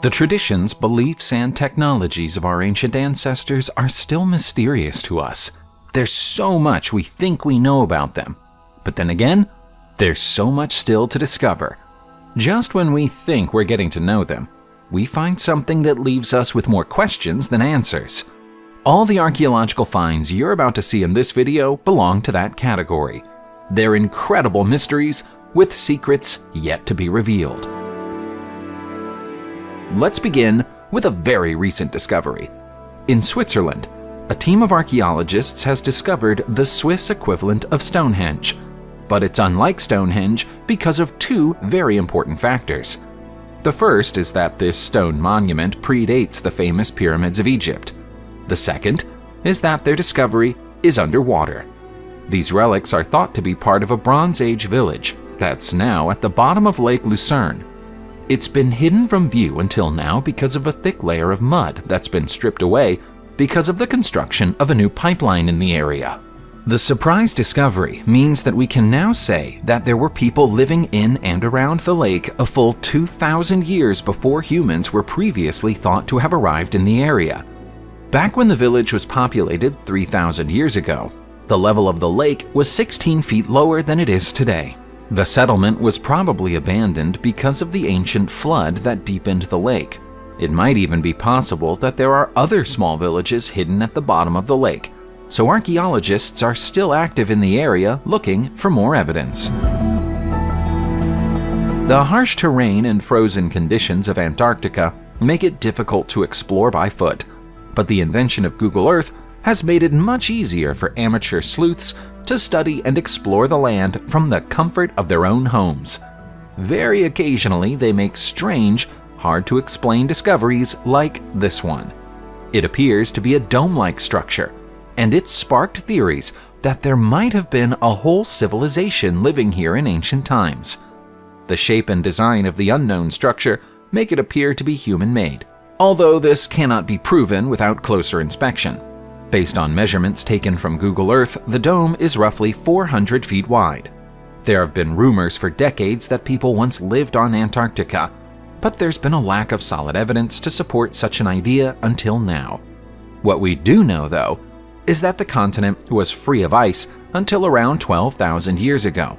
The traditions, beliefs, and technologies of our ancient ancestors are still mysterious to us. There's so much we think we know about them. But then again, there's so much still to discover. Just when we think we're getting to know them, we find something that leaves us with more questions than answers. All the archaeological finds you're about to see in this video belong to that category. They're incredible mysteries with secrets yet to be revealed. Let's begin with a very recent discovery. In Switzerland, a team of archaeologists has discovered the Swiss equivalent of Stonehenge, but it's unlike Stonehenge because of two very important factors. The first is that this stone monument predates the famous pyramids of Egypt. The second is that their discovery is underwater. These relics are thought to be part of a Bronze Age village that's now at the bottom of Lake Lucerne. It's been hidden from view until now because of a thick layer of mud that's been stripped away because of the construction of a new pipeline in the area. The surprise discovery means that we can now say that there were people living in and around the lake a full 2,000 years before humans were previously thought to have arrived in the area. Back when the village was populated 3,000 years ago, the level of the lake was 16 feet lower than it is today. The settlement was probably abandoned because of the ancient flood that deepened the lake. It might even be possible that there are other small villages hidden at the bottom of the lake, so archaeologists are still active in the area looking for more evidence. The harsh terrain and frozen conditions of Antarctica make it difficult to explore by foot, but the invention of Google Earth has made it much easier for amateur sleuths to study and explore the land from the comfort of their own homes. Very occasionally, they make strange, hard-to-explain discoveries like this one. It appears to be a dome-like structure, and it's sparked theories that there might have been a whole civilization living here in ancient times. The shape and design of the unknown structure make it appear to be human-made, although this cannot be proven without closer inspection. Based on measurements taken from Google Earth, the dome is roughly 400 feet wide. There have been rumors for decades that people once lived on Antarctica, but there's been a lack of solid evidence to support such an idea until now. What we do know, though, is that the continent was free of ice until around 12,000 years ago.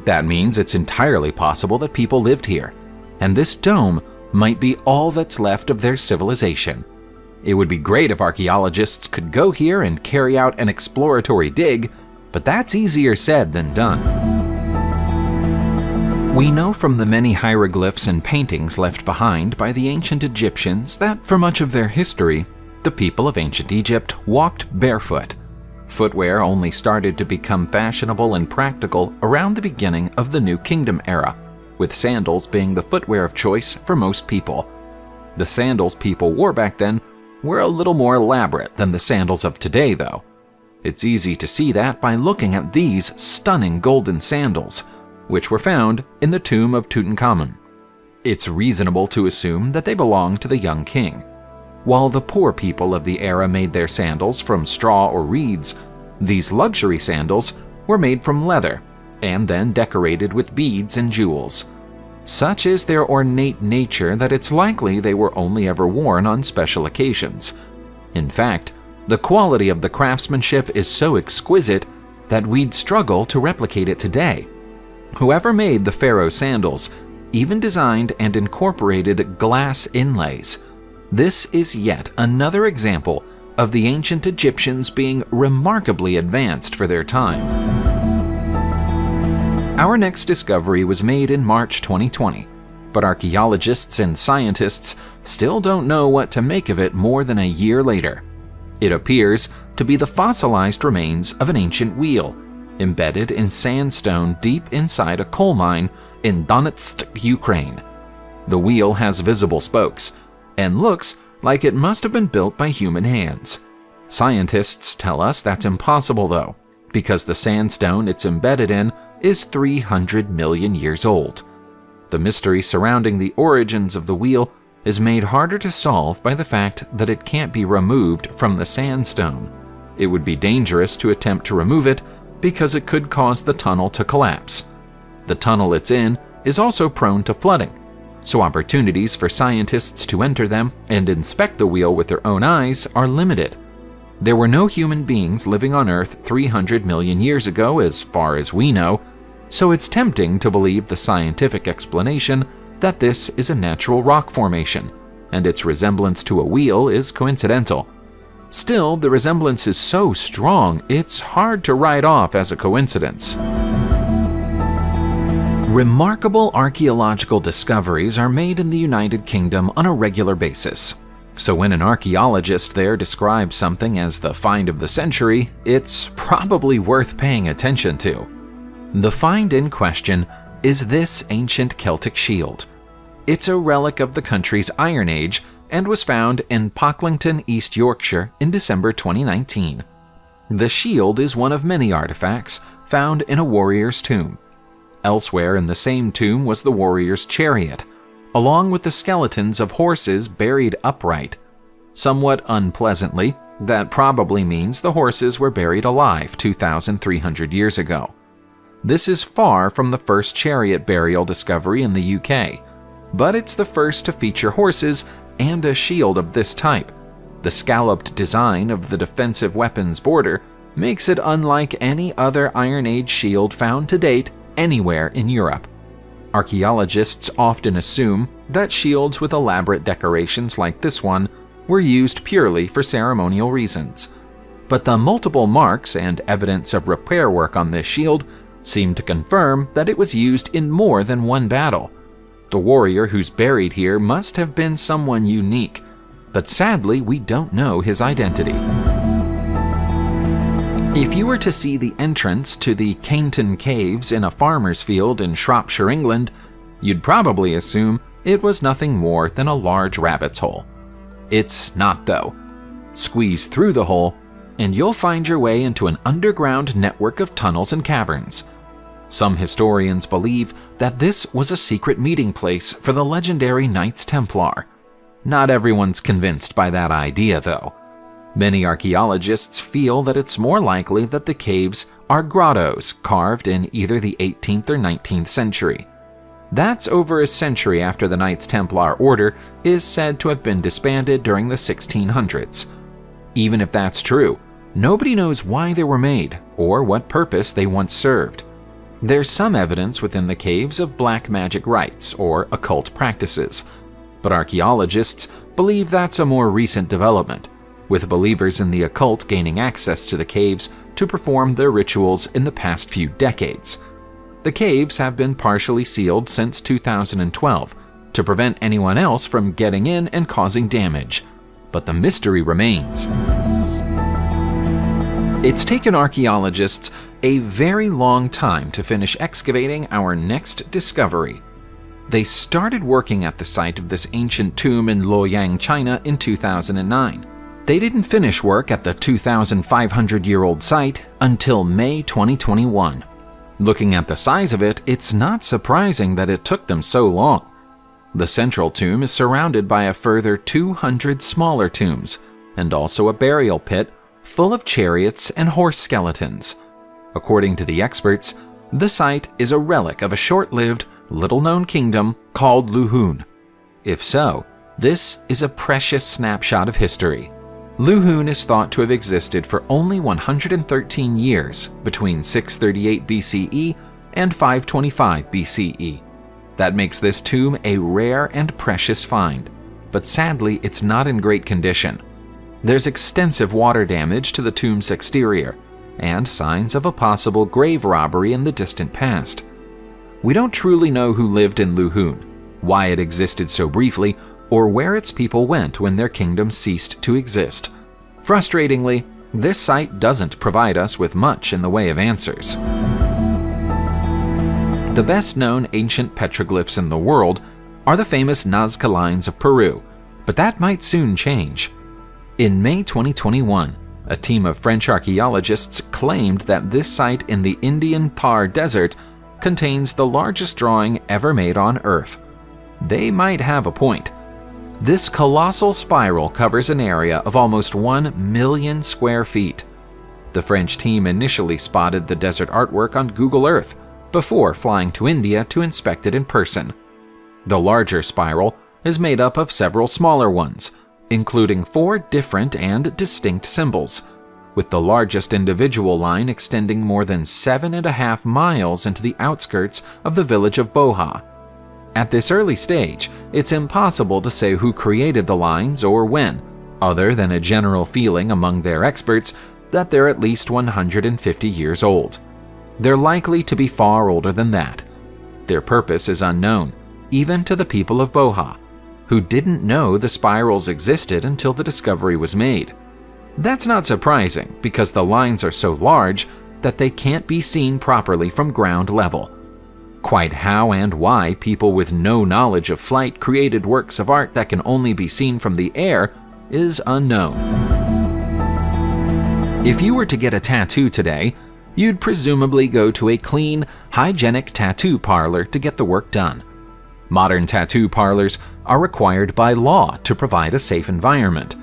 That means it's entirely possible that people lived here, and this dome might be all that's left of their civilization. It would be great if archaeologists could go here and carry out an exploratory dig, but that's easier said than done. We know from the many hieroglyphs and paintings left behind by the ancient Egyptians that for much of their history, the people of ancient Egypt walked barefoot. Footwear only started to become fashionable and practical around the beginning of the New Kingdom era, with sandals being the footwear of choice for most people. The sandals people wore back then were a little more elaborate than the sandals of today, though. It's easy to see that by looking at these stunning golden sandals, which were found in the tomb of Tutankhamun. It's reasonable to assume that they belonged to the young king. While the poor people of the era made their sandals from straw or reeds, these luxury sandals were made from leather and then decorated with beads and jewels. Such is their ornate nature that it's likely they were only ever worn on special occasions. In fact, the quality of the craftsmanship is so exquisite that we'd struggle to replicate it today. Whoever made the pharaoh sandals even designed and incorporated glass inlays. This is yet another example of the ancient Egyptians being remarkably advanced for their time. Our next discovery was made in March 2020, but archaeologists and scientists still don't know what to make of it more than a year later. It appears to be the fossilized remains of an ancient wheel, embedded in sandstone deep inside a coal mine in Donetsk, Ukraine. The wheel has visible spokes and looks like it must have been built by human hands. Scientists tell us that's impossible, though, because the sandstone it's embedded in is 300 million years old. The mystery surrounding the origins of the wheel is made harder to solve by the fact that it can't be removed from the sandstone. It would be dangerous to attempt to remove it because it could cause the tunnel to collapse. The tunnel it's in is also prone to flooding, so opportunities for scientists to enter them and inspect the wheel with their own eyes are limited. There were no human beings living on Earth 300 million years ago as far as we know, so it's tempting to believe the scientific explanation that this is a natural rock formation, and its resemblance to a wheel is coincidental. Still, the resemblance is so strong, it's hard to write off as a coincidence. Remarkable archaeological discoveries are made in the United Kingdom on a regular basis. So when an archaeologist there describes something as the find of the century, it's probably worth paying attention to. The find in question is this ancient Celtic shield. It's a relic of the country's Iron Age and was found in Pocklington, East Yorkshire in December 2019. The shield is one of many artifacts found in a warrior's tomb. Elsewhere in the same tomb was the warrior's chariot, along with the skeletons of horses buried upright. Somewhat unpleasantly, that probably means the horses were buried alive 2,300 years ago. This is far from the first chariot burial discovery in the UK, but it's the first to feature horses and a shield of this type. The scalloped design of the defensive weapons border makes it unlike any other Iron Age shield found to date anywhere in Europe. Archaeologists often assume that shields with elaborate decorations like this one were used purely for ceremonial reasons. But the multiple marks and evidence of repair work on this shield seem to confirm that it was used in more than one battle. The warrior who's buried here must have been someone unique, but sadly we don't know his identity. If you were to see the entrance to the Cainton Caves in a farmer's field in Shropshire, England, you'd probably assume it was nothing more than a large rabbit's hole. It's not though. Squeeze through the hole, and you'll find your way into an underground network of tunnels and caverns. Some historians believe that this was a secret meeting place for the legendary Knights Templar. Not everyone's convinced by that idea though. Many archaeologists feel that it's more likely that the caves are grottos carved in either the 18th or 19th century. That's over a century after the Knights Templar order is said to have been disbanded during the 1600s. Even if that's true, nobody knows why they were made or what purpose they once served. There's some evidence within the caves of black magic rites or occult practices, but archaeologists believe that's a more recent development, with believers in the occult gaining access to the caves to perform their rituals in the past few decades. The caves have been partially sealed since 2012 to prevent anyone else from getting in and causing damage, but the mystery remains. It's taken archaeologists a very long time to finish excavating our next discovery. They started working at the site of this ancient tomb in Luoyang, China in 2009. They didn't finish work at the 2,500-year-old site until May 2021. Looking at the size of it, it's not surprising that it took them so long. The central tomb is surrounded by a further 200 smaller tombs, and also a burial pit full of chariots and horse skeletons. According to the experts, the site is a relic of a short-lived, little-known kingdom called Luhun. If so, this is a precious snapshot of history. Luhun is thought to have existed for only 113 years between 638 BCE and 525 BCE. That makes this tomb a rare and precious find, but sadly it's not in great condition. There's extensive water damage to the tomb's exterior, and signs of a possible grave robbery in the distant past. We don't truly know who lived in Luhun, why it existed so briefly, or where its people went when their kingdom ceased to exist. Frustratingly, this site doesn't provide us with much in the way of answers. The best-known ancient petroglyphs in the world are the famous Nazca lines of Peru, but that might soon change. In May 2021, a team of French archaeologists claimed that this site in the Indian Thar Desert contains the largest drawing ever made on Earth. They might have a point. This colossal spiral covers an area of almost 1 million square feet. The French team initially spotted the desert artwork on Google Earth before flying to India to inspect it in person. The larger spiral is made up of several smaller ones, including 4 different and distinct symbols, with the largest individual line extending more than 7.5 miles into the outskirts of the village of Boha. At this early stage, it's impossible to say who created the lines or when, other than a general feeling among their experts that they're at least 150 years old. They're likely to be far older than that. Their purpose is unknown, even to the people of Boha, who didn't know the spirals existed until the discovery was made. That's not surprising because the lines are so large that they can't be seen properly from ground level. Quite how and why people with no knowledge of flight created works of art that can only be seen from the air is unknown. If you were to get a tattoo today, you'd presumably go to a clean, hygienic tattoo parlor to get the work done. Modern tattoo parlors are required by law to provide a safe environment.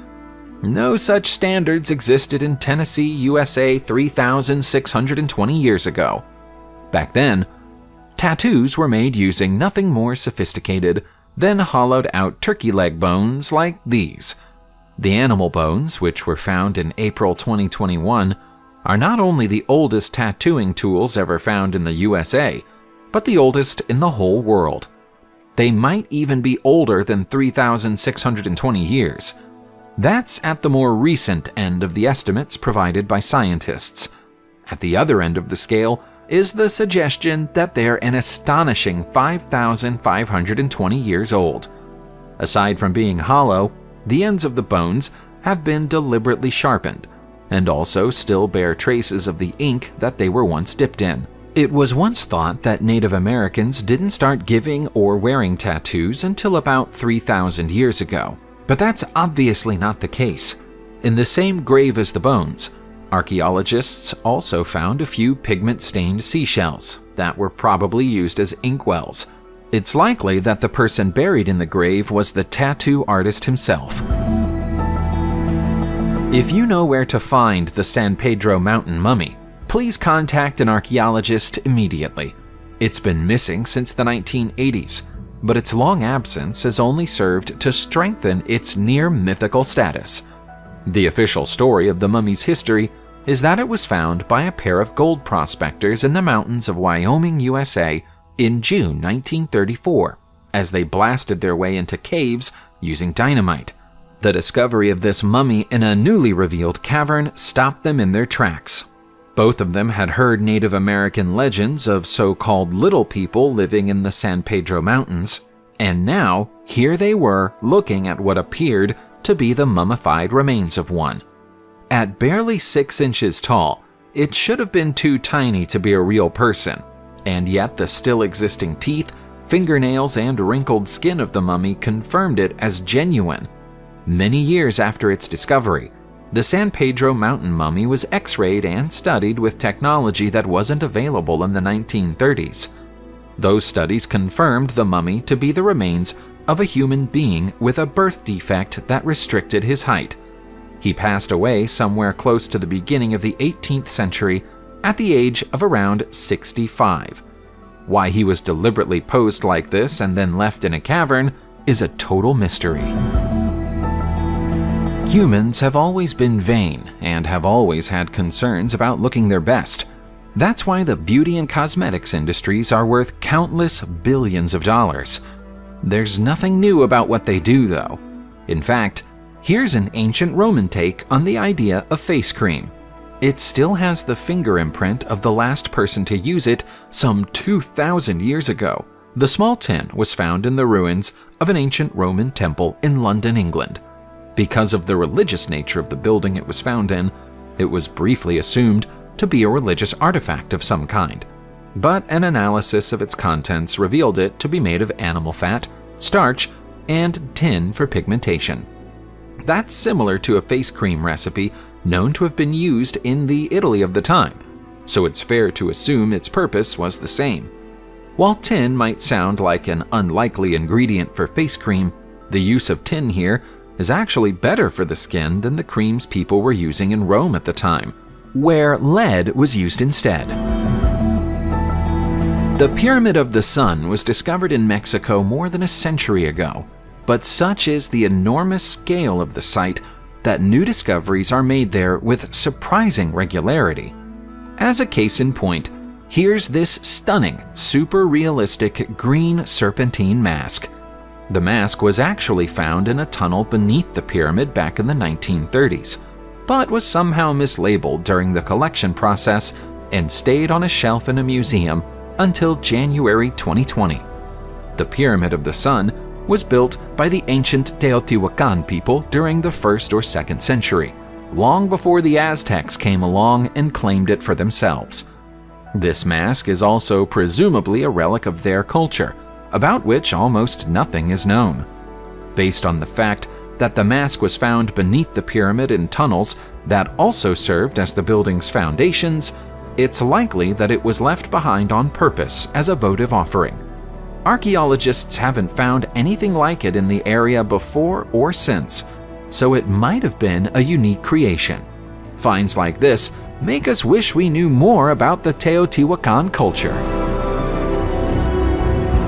No such standards existed in Tennessee, USA 3,620 years ago. Back then, tattoos were made using nothing more sophisticated than hollowed-out turkey leg bones like these. The animal bones, which were found in April 2021, are not only the oldest tattooing tools ever found in the USA, but the oldest in the whole world. They might even be older than 3,620 years. That's at the more recent end of the estimates provided by scientists. At the other end of the scale is the suggestion that they're an astonishing 5,520 years old. Aside from being hollow, the ends of the bones have been deliberately sharpened, and also still bear traces of the ink that they were once dipped in. It was once thought that Native Americans didn't start giving or wearing tattoos until about 3,000 years ago, but that's obviously not the case. In the same grave as the bones, archaeologists also found a few pigment-stained seashells that were probably used as inkwells. It's likely that the person buried in the grave was the tattoo artist himself. If you know where to find the San Pedro Mountain mummy, please contact an archaeologist immediately. It's been missing since the 1980s, but its long absence has only served to strengthen its near-mythical status. The official story of the mummy's history is that it was found by a pair of gold prospectors in the mountains of Wyoming, USA in June 1934, as they blasted their way into caves using dynamite. The discovery of this mummy in a newly revealed cavern stopped them in their tracks. Both of them had heard Native American legends of so-called little people living in the San Pedro Mountains, and now here they were looking at what appeared to be the mummified remains of one. At barely 6 inches tall, it should have been too tiny to be a real person, and yet the still existing teeth, fingernails, and wrinkled skin of the mummy confirmed it as genuine. Many years after its discovery, the San Pedro Mountain mummy was X-rayed and studied with technology that wasn't available in the 1930s. Those studies confirmed the mummy to be the remains of a human being with a birth defect that restricted his height. He passed away somewhere close to the beginning of the 18th century at the age of around 65. Why he was deliberately posed like this and then left in a cavern is a total mystery. Humans have always been vain and have always had concerns about looking their best. That's why the beauty and cosmetics industries are worth countless billions of dollars. There's nothing new about what they do, though. In fact, here's an ancient Roman take on the idea of face cream. It still has the finger imprint of the last person to use it some 2,000 years ago. The small tin was found in the ruins of an ancient Roman temple in London, England. Because of the religious nature of the building it was found in, it was briefly assumed to be a religious artifact of some kind. But an analysis of its contents revealed it to be made of animal fat, starch, and tin for pigmentation. That's similar to a face cream recipe known to have been used in the Italy of the time, so it's fair to assume its purpose was the same. While tin might sound like an unlikely ingredient for face cream, the use of tin here is actually better for the skin than the creams people were using in Rome at the time, where lead was used instead. The Pyramid of the Sun was discovered in Mexico more than a century ago, but such is the enormous scale of the site that new discoveries are made there with surprising regularity. As a case in point, here's this stunning, super realistic green serpentine mask. The mask was actually found in a tunnel beneath the pyramid back in the 1930s, but was somehow mislabeled during the collection process and stayed on a shelf in a museum until January 2020. The Pyramid of the Sun was built by the ancient Teotihuacan people during the 1st or 2nd century, long before the Aztecs came along and claimed it for themselves. This mask is also presumably a relic of their culture, about which almost nothing is known. Based on the fact that the mask was found beneath the pyramid in tunnels that also served as the building's foundations, it's likely that it was left behind on purpose as a votive offering. Archaeologists haven't found anything like it in the area before or since, so it might have been a unique creation. Finds like this make us wish we knew more about the Teotihuacan culture.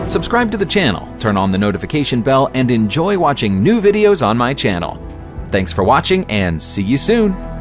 Subscribe to the channel, turn on the notification bell, and enjoy watching new videos on my channel. Thanks for watching, and see you soon!